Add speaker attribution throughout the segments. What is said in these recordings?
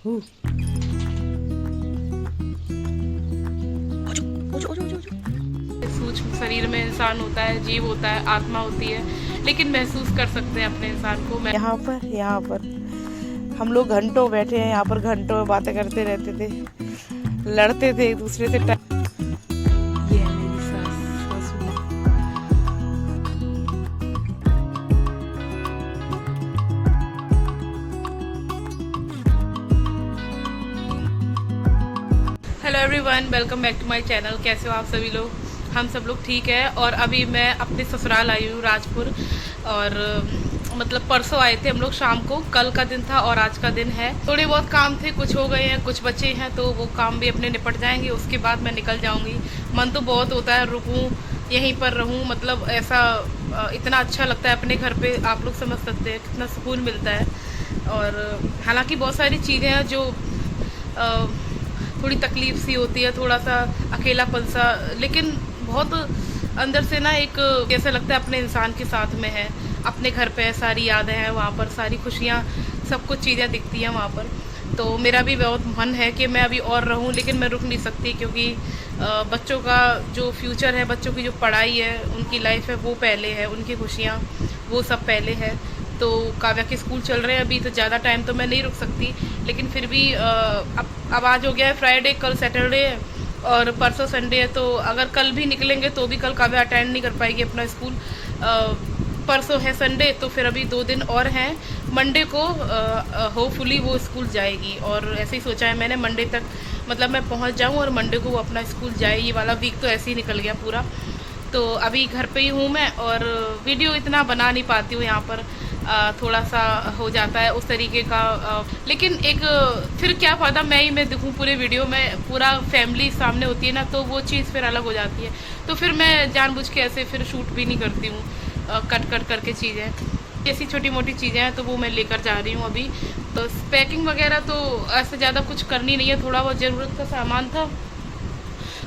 Speaker 1: हूँ। सूक्ष्म शरीर में इंसान होता है, जीव होता है, आत्मा होती है, लेकिन महसूस कर सकते हैं अपने इंसान को। यहाँ पर हम लोग घंटों बैठे हैं, यहाँ पर घंटों बातें करते रहते थे, लड़ते थे एक दूसरे से। ये है मेरी सास ससुर। Hello everyone, welcome back to my channel. कैसे हो आप सभी लोग? हम सब लोग ठीक है। और अभी मैं अपने ससुराल आई हूँ, राजपुर। और मतलब परसों आए थे हम लोग शाम को। कल का दिन था और आज का दिन है। थोड़े बहुत काम थे, कुछ हो गए हैं, कुछ बचे हैं, तो वो काम भी अपने निपट जाएंगे। उसके बाद मैं निकल जाऊंगी। मन तो बहुत होता है रुकूं, यहीं पर रहूं, मतलब ऐसा इतना अच्छा लगता है अपने घर पे। आप लोग समझ सकते हैं कितना सुकून मिलता है। और हालांकि बहुत सारी चीज़ें हैं जो थोड़ी तकलीफ सी होती है, थोड़ा सा अकेलापन सा, लेकिन बहुत अंदर से ना एक कैसा लगता है अपने इंसान के साथ में है, अपने घर पे सारी यादें हैं, वहाँ पर सारी खुशियाँ, सब कुछ चीज़ें दिखती हैं वहाँ पर। तो मेरा भी बहुत मन है कि मैं अभी और रहूं, लेकिन मैं रुक नहीं सकती, क्योंकि बच्चों का जो फ्यूचर है, बच्चों की जो पढ़ाई है, उनकी लाइफ है, वो पहले है, उनकी खुशियाँ वो सब पहले है। तो काव्या के स्कूल चल रहे हैं अभी, तो ज़्यादा टाइम तो मैं नहीं रुक सकती, लेकिन फिर भी अब आज हो गया है फ्राइडे, कल सैटरडे है और परसों संडे है। तो अगर कल भी निकलेंगे तो भी कल काव्या अटेंड नहीं कर पाएगी अपना स्कूल। परसों है संडे, तो फिर अभी 2 दिन और हैं। मंडे को होपफुली वो स्कूल जाएगी, और ऐसे ही सोचा है मैंने, मंडे तक मतलब मैं पहुंच जाऊं और मंडे को वो अपना स्कूल जाए। ये वाला वीक तो ऐसे ही निकल गया पूरा। तो अभी घर पे ही हूँ मैं, और वीडियो इतना बना नहीं पाती हूँ यहाँ पर। थोड़ा सा हो जाता है उस तरीके का, लेकिन एक फिर क्या फ़ायदा मैं दिखूँ पूरे वीडियो में, पूरा फैमिली सामने होती है ना, तो वो चीज़ फिर अलग हो जाती है। तो फिर मैं जानबूझ के ऐसे फिर शूट भी नहीं करती हूँ, कट करके चीज़ें, ऐसी छोटी मोटी चीज़ें हैं तो वो मैं लेकर जा रही हूँ अभी। तो पैकिंग वगैरह तो ऐसे ज़्यादा कुछ करनी नहीं है, थोड़ा बहुत ज़रूरत का सामान था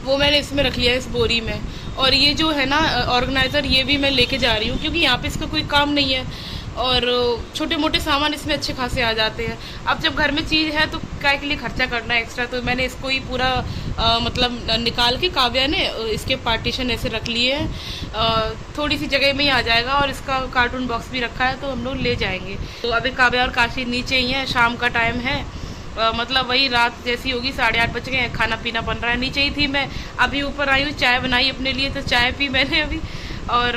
Speaker 1: वो मैंने इसमें रख लिया है, इस बोरी में। और ये जो है ना ऑर्गेनाइज़र, ये भी मैं लेके जा रही हूँ, क्योंकि यहाँ पे इसका कोई काम नहीं है, और छोटे मोटे सामान इसमें अच्छे खासे आ जाते हैं। अब जब घर में चीज़ है तो काय के लिए खर्चा करना है एक्स्ट्रा। तो मैंने इसको ही पूरा मतलब निकाल के, काव्या ने इसके पार्टीशन ऐसे रख लिए हैं, थोड़ी सी जगह में ही आ जाएगा। और इसका कार्टून बॉक्स भी रखा है, तो हम लोग ले जाएंगे। तो अभी काव्या और काशी नीचे ही हैं, शाम का टाइम है, मतलब वही रात जैसी होगी, 8:30 बज गए हैं, खाना पीना बन रहा है। नीचे ही थी मैं, अभी ऊपर आई हूँ, चाय बनाई अपने लिए, तो चाय पी मैंने अभी, और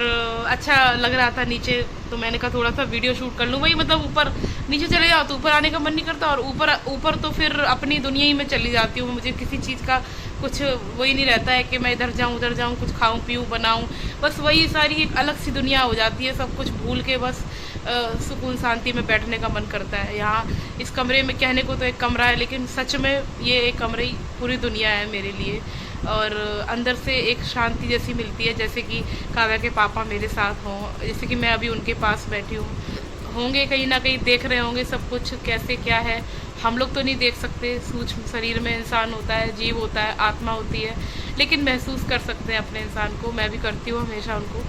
Speaker 1: अच्छा लग रहा था नीचे, तो मैंने कहा थोड़ा सा वीडियो शूट कर लूँ। वही मतलब ऊपर नीचे चले जाओ तो ऊपर आने का मन नहीं करता, और ऊपर तो फिर अपनी दुनिया ही में चली जाती हूँ। मुझे किसी चीज़ का कुछ वही नहीं रहता है कि मैं इधर जाऊँ उधर जाऊँ, कुछ खाऊं पीऊँ बनाऊँ, बस वही सारी एक अलग सी दुनिया हो जाती है। सब कुछ भूल के बस सुकून शांति में बैठने का मन करता है। यहाँ इस कमरे में कहने को तो एक कमरा है, लेकिन सच में ये एक कमरे ही पूरी दुनिया है मेरे लिए। और अंदर से एक शांति जैसी मिलती है, जैसे कि काव्या के पापा मेरे साथ हों, जैसे कि मैं अभी उनके पास बैठी हूँ, होंगे कहीं ना कहीं देख रहे होंगे सब कुछ कैसे क्या है। हम लोग तो नहीं देख सकते, सूक्ष्म शरीर में इंसान होता है, जीव होता है, आत्मा होती है, लेकिन महसूस कर सकते हैं अपने इंसान को। मैं भी करती हूँ हमेशा उनको।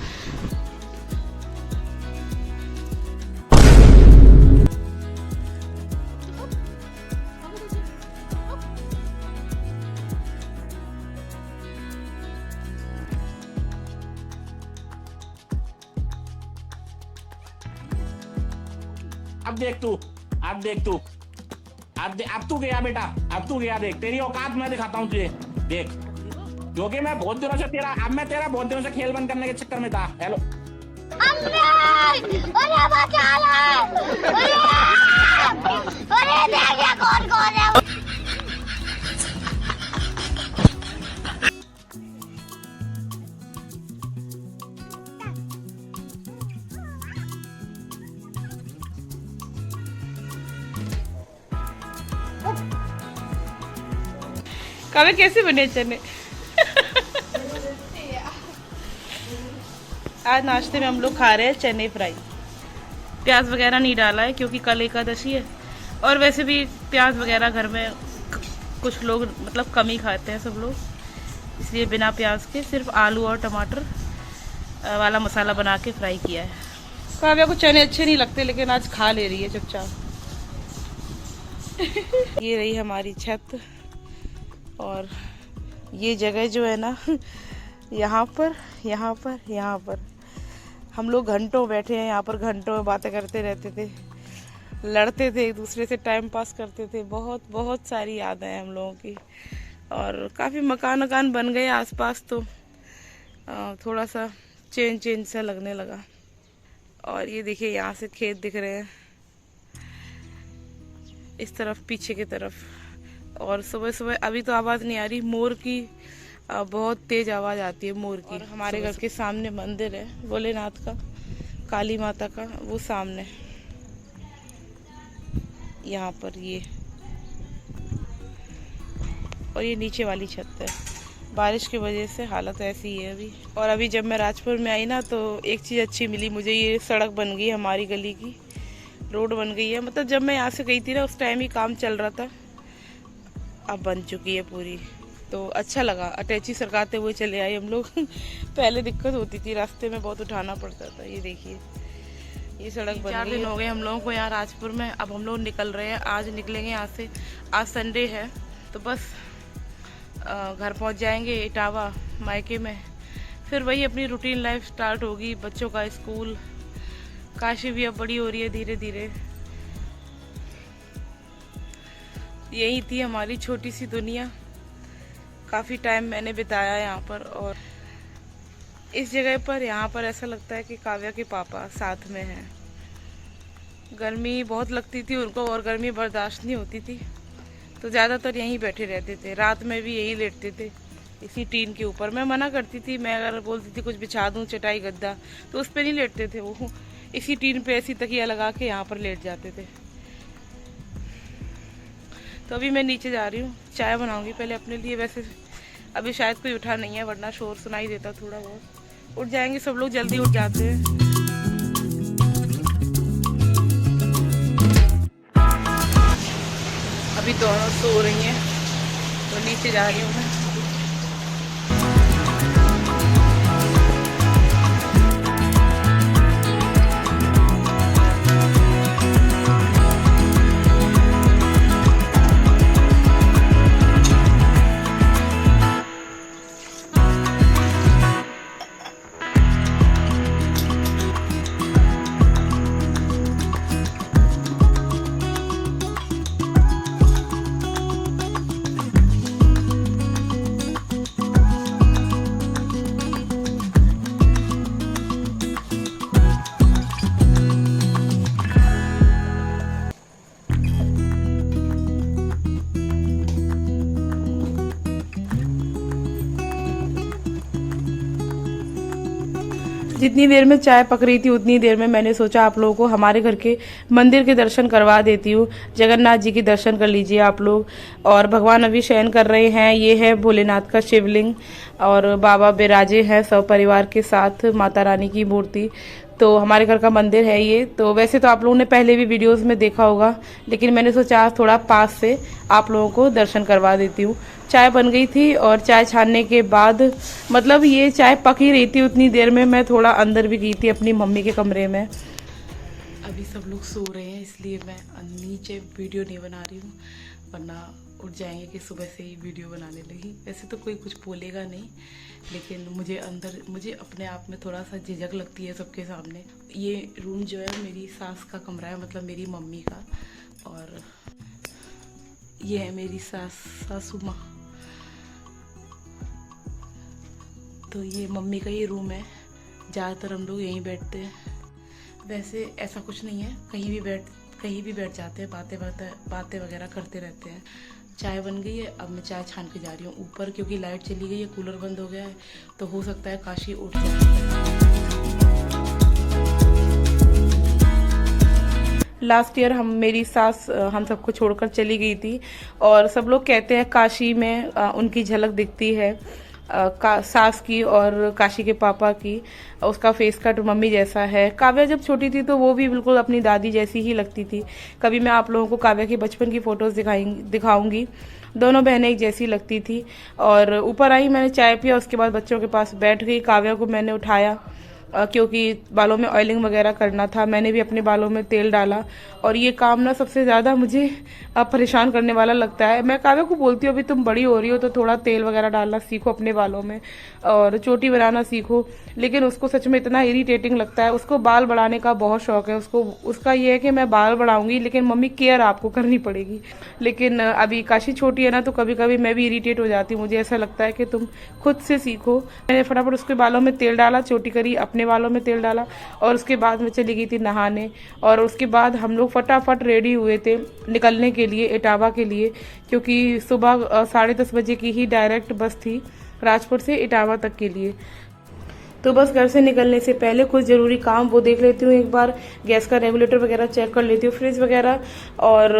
Speaker 2: अब देख तू, अब देख तू, अब तू गया बेटा, अब तू गया। देख तेरी औकात मैं दिखाता हूँ तुझे, देख। क्योंकि मैं बहुत दिनों से तेरा बहुत दिनों से खेल बंद करने के चक्कर में था। हेलो कौन है?
Speaker 1: काव्या कैसे बने चने? आज नाश्ते में हम लोग खा रहे हैं चने फ्राई। प्याज वगैरह नहीं डाला है क्योंकि कल एकादशी है, और वैसे भी प्याज वगैरह घर में कुछ लोग मतलब कम ही खाते हैं सब लोग, इसलिए बिना प्याज के सिर्फ आलू और टमाटर वाला मसाला बना के फ्राई किया है। काव्या को चने अच्छे नहीं लगते, लेकिन आज खा ले रही है चुपचाप। ये रही हमारी छत, और ये जगह जो है ना, यहाँ पर हम लोग घंटों बैठे हैं यहाँ पर, घंटों बातें करते रहते थे, लड़ते थे एक दूसरे से, टाइम पास करते थे। बहुत बहुत सारी यादें हैं हम लोगों की। और काफ़ी मकान वकान बन गए आसपास, तो थोड़ा सा चेंज सा लगने लगा। और ये देखिए यहाँ से खेत दिख रहे हैं इस तरफ, पीछे की तरफ। और सुबह सुबह, अभी तो आवाज़ नहीं आ रही, मोर की बहुत तेज आवाज़ आती है मोर की। और हमारे घर के सामने मंदिर है भोलेनाथ का, काली माता का, वो सामने यहाँ पर ये। और ये नीचे वाली छत है। बारिश की वजह से हालत ऐसी है अभी। और अभी जब मैं राजपुर में आई ना, तो एक चीज़ अच्छी मिली मुझे, ये सड़क बन गई हमारी गली की, रोड बन गई है। मतलब जब मैं यहाँ से गई थी ना, उस टाइम ही काम चल रहा था, अब बन चुकी है पूरी, तो अच्छा लगा। अटैची सरकाते हुए चले आए हम लोग। पहले दिक्कत होती थी, रास्ते में बहुत उठाना पड़ता था। ये देखिए, ये सड़क बन गई। 4 दिन हो गए हम लोगों को यहाँ राजपुर में। अब हम लोग निकल रहे हैं, आज निकलेंगे यहाँ से। आज संडे है, तो बस घर पहुँच जाएंगे इटावा मायके में। फिर वही अपनी रूटीन लाइफ स्टार्ट होगी, बच्चों का स्कूल। काशी भी अब बड़ी हो रही है धीरे धीरे। यही थी हमारी छोटी सी दुनिया। काफ़ी टाइम मैंने बिताया यहाँ पर, और इस जगह पर, यहाँ पर ऐसा लगता है कि काव्या के पापा साथ में हैं। गर्मी बहुत लगती थी उनको, और गर्मी बर्दाश्त नहीं होती थी, तो ज़्यादातर यहीं बैठे रहते थे। रात में भी यहीं लेटते थे, इसी टीन के ऊपर। मैं मना करती थी, मैं अगर बोलती थी कुछ बिछा दूँ चटाई गद्दा, तो उस पर नहीं लेटते थे वो, इसी टीन पे ऐसी तकिया लगा के यहाँ पर लेट जाते थे। तो अभी मैं नीचे जा रही हूँ, चाय बनाऊंगी पहले अपने लिए। वैसे अभी शायद कोई उठा नहीं है, वरना शोर सुनाई देता थोड़ा बहुत। उठ जाएंगे सब लोग, जल्दी उठ जाते हैं। अभी दोनों सो रही हैं, तो नीचे जा रही हूँ मैं। जितनी देर में चाय पक रही थी, उतनी देर में मैंने सोचा आप लोगों को हमारे घर के मंदिर के दर्शन करवा देती हूँ। जगन्नाथ जी के दर्शन कर लीजिए आप लोग। और भगवान अभी शयन कर रहे हैं। ये है भोलेनाथ का शिवलिंग, और बाबा बिराजे हैं सब परिवार के साथ, माता रानी की मूर्ति। तो हमारे घर का मंदिर है ये। तो वैसे तो आप लोगों ने पहले भी वीडियोस में देखा होगा, लेकिन मैंने सोचा आज थोड़ा पास से आप लोगों को दर्शन करवा देती हूँ। चाय बन गई थी, और चाय छानने के बाद, मतलब ये चाय पक ही रही थी, उतनी देर में मैं थोड़ा अंदर भी गई थी अपनी मम्मी के कमरे में। अभी सब लोग सो रहे हैं, इसलिए मैं नीचे वीडियो नहीं बना रही हूँ, वरना उठ जाएंगे कि सुबह से ही वीडियो बनाने लगी। वैसे तो कोई कुछ बोलेगा नहीं, लेकिन मुझे अपने आप में थोड़ा सा झिझक लगती है सबके सामने। ये रूम जो है मेरी सास का कमरा है, मतलब मेरी मम्मी का, और ये है मेरी सासू माँ। तो ये मम्मी का ये रूम है। ज़्यादातर हम लोग यहीं बैठते हैं। वैसे ऐसा कुछ नहीं है, कहीं भी बैठ जाते हैं, बातें वगैरह करते रहते हैं। चाय बन गई है, अब मैं चाय छान के जा रही हूँ ऊपर, क्योंकि लाइट चली गई है, कूलर बंद हो गया है, तो हो सकता है काशी उठ जाए। लास्ट ईयर मेरी सास हम सबको छोड़कर चली गई थी, और सब लोग कहते हैं काशी में उनकी झलक दिखती है, सास की और काशी के पापा की। उसका फेस कट मम्मी जैसा है। काव्या जब छोटी थी तो वो भी बिल्कुल अपनी दादी जैसी ही लगती थी। कभी मैं आप लोगों को काव्या के बचपन की फ़ोटोज़ दिखाऊंगी। दोनों बहनें एक जैसी लगती थी। और ऊपर आई, मैंने चाय पिया, उसके बाद बच्चों के पास बैठ गई। काव्या को मैंने उठाया, क्योंकि बालों में ऑयलिंग वगैरह करना था। मैंने भी अपने बालों में तेल डाला और ये काम ना सबसे ज़्यादा मुझे परेशान करने वाला लगता है। मैं काव्या को बोलती हूँ अभी तुम बड़ी हो रही हो तो थोड़ा तेल वगैरह डालना सीखो अपने बालों में और चोटी बनाना सीखो, लेकिन उसको सच में इतना इरिटेटिंग लगता है। उसको बाल बढ़ाने का बहुत शौक है, उसका ये है कि मैं बाल बढ़ाऊंगी लेकिन मम्मी केयर आपको करनी पड़ेगी। लेकिन अभी काशी छोटी है ना तो कभी कभी मैं भी इरिटेट हो जाती हूँ, मुझे ऐसा लगता है कि तुम खुद से सीखो। मैंने फटाफट उसके बालों में तेल डाला, चोटी करी, अपने बालों में तेल डाला और उसके बाद मैं चली गई थी नहाने। और उसके बाद हम लोग फटाफट रेडी हुए थे निकलने के लिए इटावा के लिए, क्योंकि सुबह 10:30 बजे की ही डायरेक्ट बस थी राजपुर से इटावा तक के लिए। तो बस घर से निकलने से पहले कुछ ज़रूरी काम वो देख लेती हूँ, एक बार गैस का रेगुलेटर वगैरह चेक कर लेती हूँ, फ्रिज वगैरह, और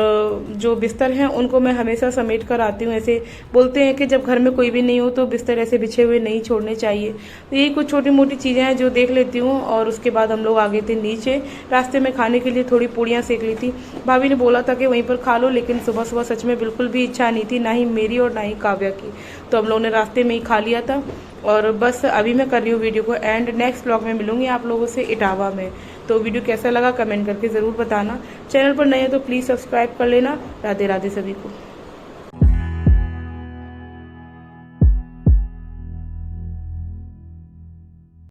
Speaker 1: जो बिस्तर हैं उनको मैं हमेशा समेट कर आती हूँ। ऐसे बोलते हैं कि जब घर में कोई भी नहीं हो तो बिस्तर ऐसे बिछे हुए नहीं छोड़ने चाहिए। तो यही कुछ छोटी मोटी चीज़ें हैं जो देख लेती हूँ। और उसके बाद हम लोग आ गए थे नीचे, रास्ते में खाने के लिए थोड़ी पूड़ियाँ सेक ली थी। भाभी ने बोला था कि वहीं पर खा लो, लेकिन सुबह सुबह सच में बिल्कुल भी इच्छा नहीं थी, ना ही मेरी और ना ही काव्या की, तो हम लोगों ने रास्ते में ही खा लिया था। और बस अभी मैं कर रही हूँ वीडियो को एंड, नेक्स्ट व्लॉग में मिलूंगी आप लोगों से इटावा में। तो वीडियो कैसा लगा कमेंट करके ज़रूर बताना। चैनल पर नए हो तो प्लीज़ सब्सक्राइब कर लेना। राधे राधे सभी को।